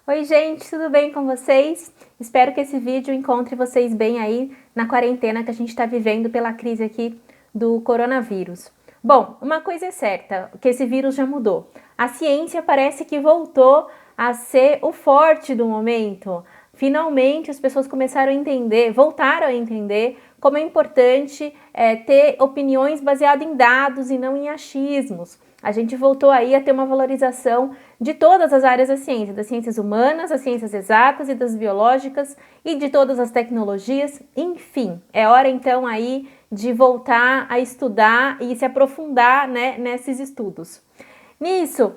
Oi gente, tudo bem com vocês? Espero que esse vídeo encontre vocês bem aí na quarentena que a gente está vivendo pela crise aqui do coronavírus. Bom, uma coisa é certa, que esse vírus já mudou. A ciência parece que voltou a ser o forte do momento. Finalmente as pessoas começaram a entender, voltaram a entender como é importante ter opiniões baseadas em dados e não em achismos. A gente voltou aí a ter uma valorização de todas as áreas da ciência, das ciências humanas, das ciências exatas e das biológicas e de todas as tecnologias, enfim. É hora então aí de voltar a estudar e se aprofundar, né, nesses estudos. Nisso,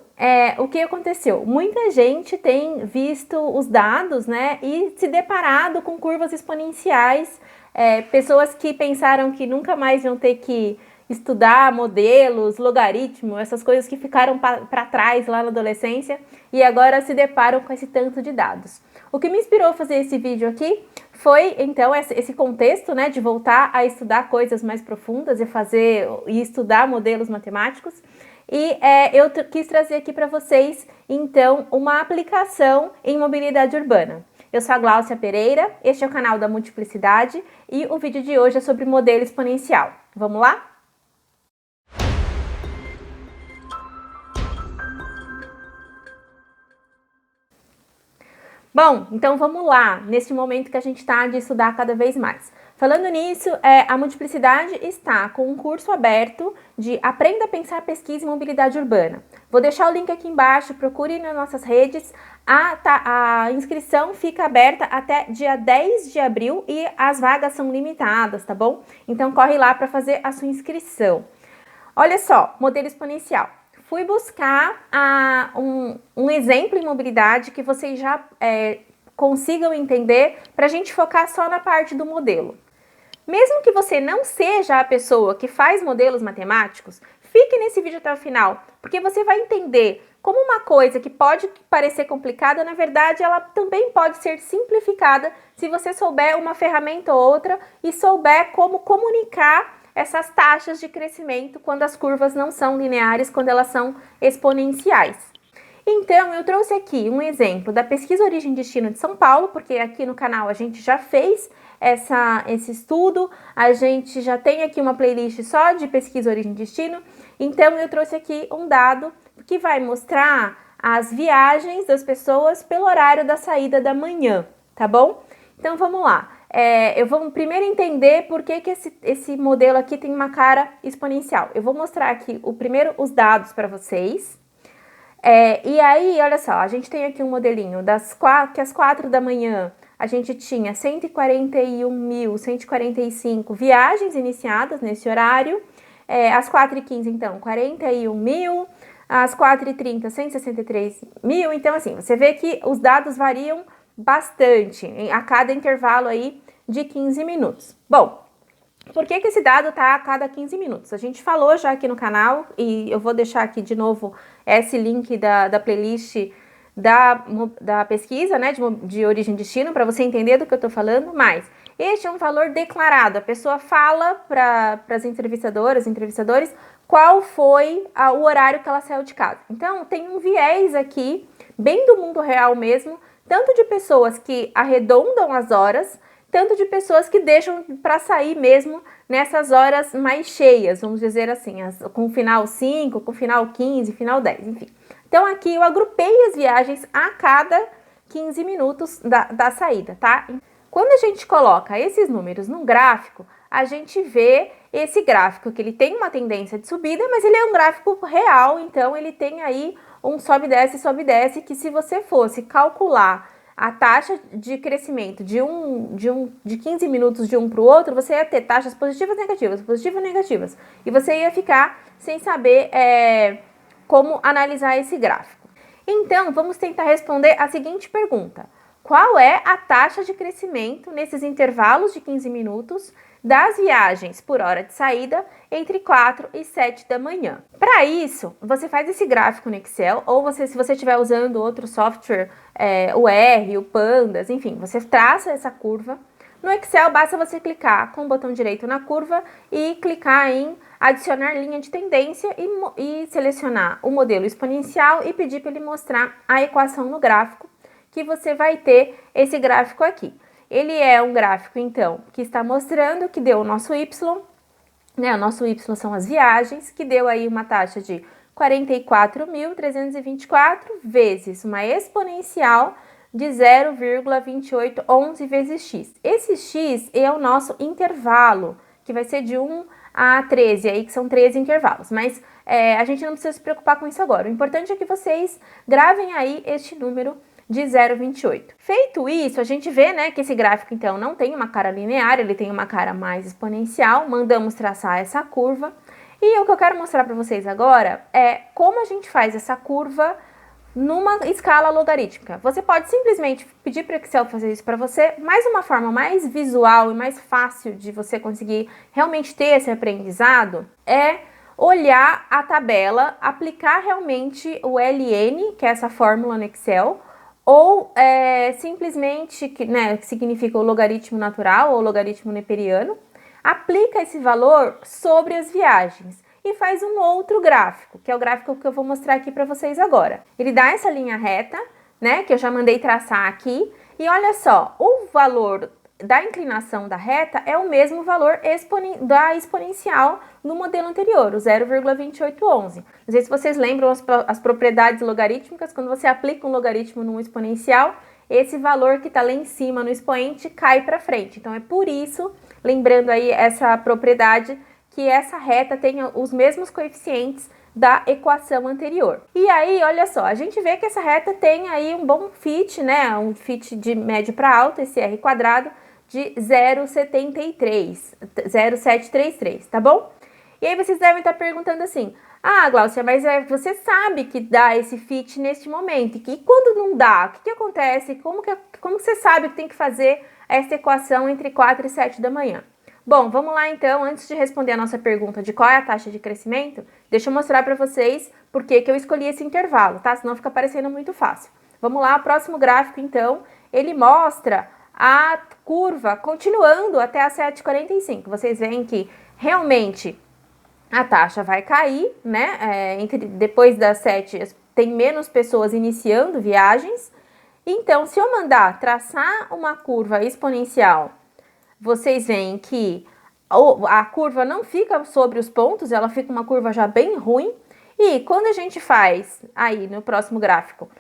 o que aconteceu? Muita gente tem visto os dados, né, e se deparado com curvas exponenciais, pessoas que pensaram que nunca mais iam ter que estudar modelos, logaritmo, essas coisas que ficaram para trás lá na adolescência e agora se deparam com esse tanto de dados. O que me inspirou a fazer esse vídeo aqui foi, então, esse contexto, né, de voltar a estudar coisas mais profundas e estudar modelos matemáticos. E eu quis trazer aqui para vocês, então, uma aplicação em mobilidade urbana. Eu sou a Gláucia Pereira, este é o canal da Multiplicidade e o vídeo de hoje é sobre modelo exponencial. Vamos lá? Bom, então vamos lá, nesse momento que a gente está de estudar cada vez mais. Falando nisso, a Multiplicidade está com um curso aberto de Aprenda a Pensar, Pesquisa e Mobilidade Urbana. Vou deixar o link aqui embaixo, procure nas nossas redes. A inscrição fica aberta até dia 10 de abril e as vagas são limitadas, tá bom? Então corre lá para fazer a sua inscrição. Olha só, modelo exponencial. Fui buscar um exemplo em mobilidade que vocês já consigam entender para a gente focar só na parte do modelo. Mesmo que você não seja a pessoa que faz modelos matemáticos, fique nesse vídeo até o final, porque você vai entender como uma coisa que pode parecer complicada, na verdade ela também pode ser simplificada se você souber uma ferramenta ou outra e souber como comunicar essas taxas de crescimento quando as curvas não são lineares, quando elas são exponenciais. Então, eu trouxe aqui um exemplo da pesquisa Origem e Destino de São Paulo, porque aqui no canal a gente já fez esse estudo, a gente já tem aqui uma playlist só de pesquisa Origem e Destino, então eu trouxe aqui um dado que vai mostrar as viagens das pessoas pelo horário da saída da manhã, tá bom? Então, vamos lá. Eu vou primeiro entender por que esse modelo aqui tem uma cara exponencial. Eu vou mostrar aqui primeiro os dados para vocês. E aí, olha só, a gente tem aqui um modelinho que às 4 da manhã a gente tinha 141.145 viagens iniciadas nesse horário. Às 4h15, então, 41.000. Às 4h30, 163 mil. Então, assim, você vê que os dados variam bastante a cada intervalo aí de 15 minutos. Bom, por que esse dado está a cada 15 minutos? A gente falou já aqui no canal e eu vou deixar aqui de novo esse link da playlist da pesquisa, né, de origem e destino, para você entender do que eu estou falando, mas este é um valor declarado. A pessoa fala para as entrevistadores, qual foi o horário que ela saiu de casa. Então, tem um viés aqui, bem do mundo real mesmo, tanto de pessoas que arredondam as horas, tanto de pessoas que deixam para sair mesmo nessas horas mais cheias, vamos dizer assim, com final 5, com final 15, final 10, enfim. Então aqui eu agrupei as viagens a cada 15 minutos da saída, tá? Quando a gente coloca esses números num gráfico, a gente vê esse gráfico que ele tem uma tendência de subida, mas ele é um gráfico real, então ele tem aí um sobe e desce, que se você fosse calcular a taxa de crescimento de 15 minutos de um para o outro, você ia ter taxas positivas e negativas. E você ia ficar sem saber como analisar esse gráfico. Então, vamos tentar responder a seguinte pergunta. Qual é a taxa de crescimento nesses intervalos de 15 minutos das viagens por hora de saída entre 4 e 7 da manhã? Para isso, você faz esse gráfico no Excel, ou se você estiver usando outro software, o R, o Pandas, enfim, você traça essa curva. No Excel, basta você clicar com o botão direito na curva e clicar em adicionar linha de tendência e selecionar o modelo exponencial e pedir para ele mostrar a equação no gráfico, que você vai ter esse gráfico aqui. Ele é um gráfico, então, que está mostrando que deu o nosso Y, né? O nosso Y são as viagens, que deu aí uma taxa de 44.324 vezes uma exponencial de 0,2811 vezes x. Esse x é o nosso intervalo, que vai ser de 1 a 13, aí que são 13 intervalos, mas a gente não precisa se preocupar com isso agora. O importante é que vocês gravem aí este número de 0,28. Feito isso, a gente vê, né, que esse gráfico, então, não tem uma cara linear, ele tem uma cara mais exponencial. Mandamos traçar essa curva. E o que eu quero mostrar para vocês agora é como a gente faz essa curva numa escala logarítmica. Você pode simplesmente pedir para o Excel fazer isso para você, mas uma forma mais visual e mais fácil de você conseguir realmente ter esse aprendizado é olhar a tabela, aplicar realmente o LN, que é essa fórmula no Excel, ou simplesmente, que significa o logaritmo natural ou logaritmo neperiano, aplica esse valor sobre as viagens e faz um outro gráfico, que é o gráfico que eu vou mostrar aqui para vocês agora. Ele dá essa linha reta, né, que eu já mandei traçar aqui, e olha só, o valor da inclinação da reta é o mesmo valor da exponencial no modelo anterior, o 0,2811. Não sei se vocês lembram as propriedades logarítmicas. Quando você aplica um logaritmo num exponencial, esse valor que está lá em cima no expoente cai para frente. Então é por isso, lembrando aí essa propriedade, que essa reta tem os mesmos coeficientes da equação anterior. E aí, olha só, a gente vê que essa reta tem aí um bom fit, né? Um fit de médio para alto, esse r quadrado, de 0,733, tá bom? E aí vocês devem estar perguntando assim, Gláucia, mas você sabe que dá esse fit neste momento, e que quando não dá, o que acontece? Como você sabe que tem que fazer essa equação entre 4 e 7 da manhã? Bom, vamos lá então. Antes de responder a nossa pergunta de qual é a taxa de crescimento, deixa eu mostrar para vocês por que eu escolhi esse intervalo, tá? Senão fica parecendo muito fácil. Vamos lá, o próximo gráfico então, ele mostra a curva continuando até a 7,45. Vocês veem que realmente a taxa vai cair, né? Depois das 7 tem menos pessoas iniciando viagens. Então, se eu mandar traçar uma curva exponencial, vocês veem que a curva não fica sobre os pontos, ela fica uma curva já bem ruim. E quando a gente faz, aí no próximo gráfico,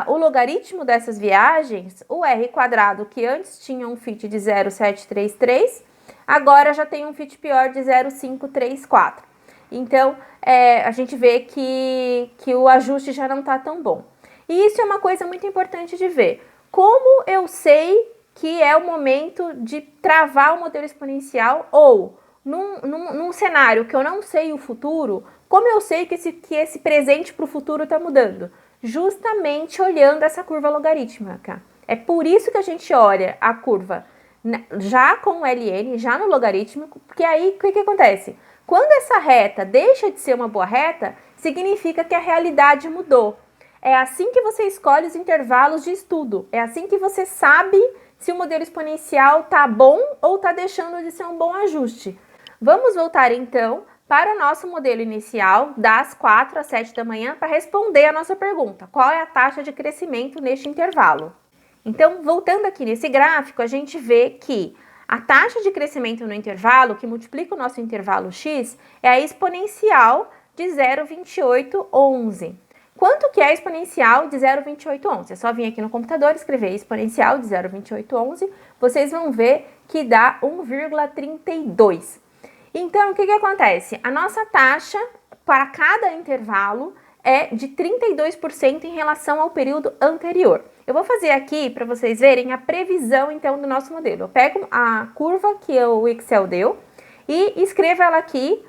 o logaritmo dessas viagens, o r quadrado, que antes tinha um fit de 0,733, agora já tem um fit pior de 0,534. Então, a gente vê que o ajuste já não está tão bom. E isso é uma coisa muito importante de ver. Como eu sei que é o momento de travar o modelo exponencial, ou num cenário que eu não sei o futuro, como eu sei que esse presente para o futuro está mudando? Justamente olhando essa curva logarítmica. É por isso que a gente olha a curva já com o LN, já no logarítmico, porque aí o que acontece? Quando essa reta deixa de ser uma boa reta, significa que a realidade mudou. É assim que você escolhe os intervalos de estudo, é assim que você sabe se o modelo exponencial está bom ou está deixando de ser um bom ajuste. Vamos voltar então para o nosso modelo inicial, das 4 às 7 da manhã, para responder a nossa pergunta: qual é a taxa de crescimento neste intervalo? Então, voltando aqui nesse gráfico, a gente vê que a taxa de crescimento no intervalo, que multiplica o nosso intervalo x, é a exponencial de 0,2811. Quanto que é a exponencial de 0,2811? É só vir aqui no computador, escrever exponencial de 0,2811, vocês vão ver que dá 1,32. Então, o que acontece? A nossa taxa para cada intervalo é de 32% em relação ao período anterior. Eu vou fazer aqui para vocês verem a previsão, então, do nosso modelo. Eu pego a curva que o Excel deu e escrevo ela aqui.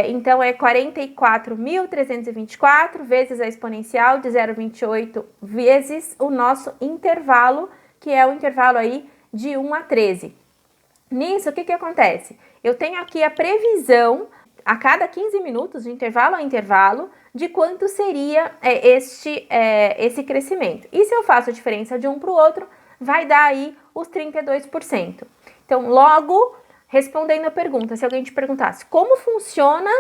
Então, é 44.324 vezes a exponencial de 0,28 vezes o nosso intervalo, que é o intervalo aí de 1 a 13. Nisso, o que acontece? Eu tenho aqui a previsão a cada 15 minutos, de intervalo a intervalo, de quanto seria esse crescimento. E se eu faço a diferença de um para o outro, vai dar aí os 32%. Então, logo, respondendo a pergunta, se alguém te perguntasse como funciona,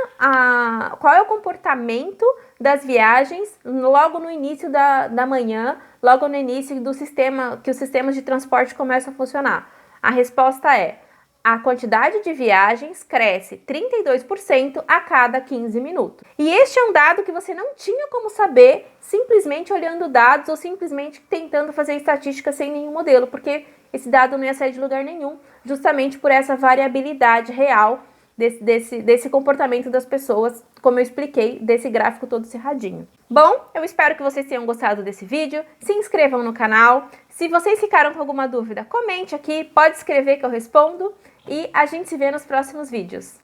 qual é o comportamento das viagens logo no início da manhã, logo no início do sistema, que os sistemas de transporte começam a funcionar. A resposta é: a quantidade de viagens cresce 32% a cada 15 minutos. E este é um dado que você não tinha como saber simplesmente olhando dados ou simplesmente tentando fazer estatística sem nenhum modelo, porque esse dado não ia sair de lugar nenhum, justamente por essa variabilidade real desse comportamento das pessoas, como eu expliquei, desse gráfico todo cerradinho. Bom, eu espero que vocês tenham gostado desse vídeo, se inscrevam no canal, se vocês ficaram com alguma dúvida, comente aqui, pode escrever que eu respondo, e a gente se vê nos próximos vídeos.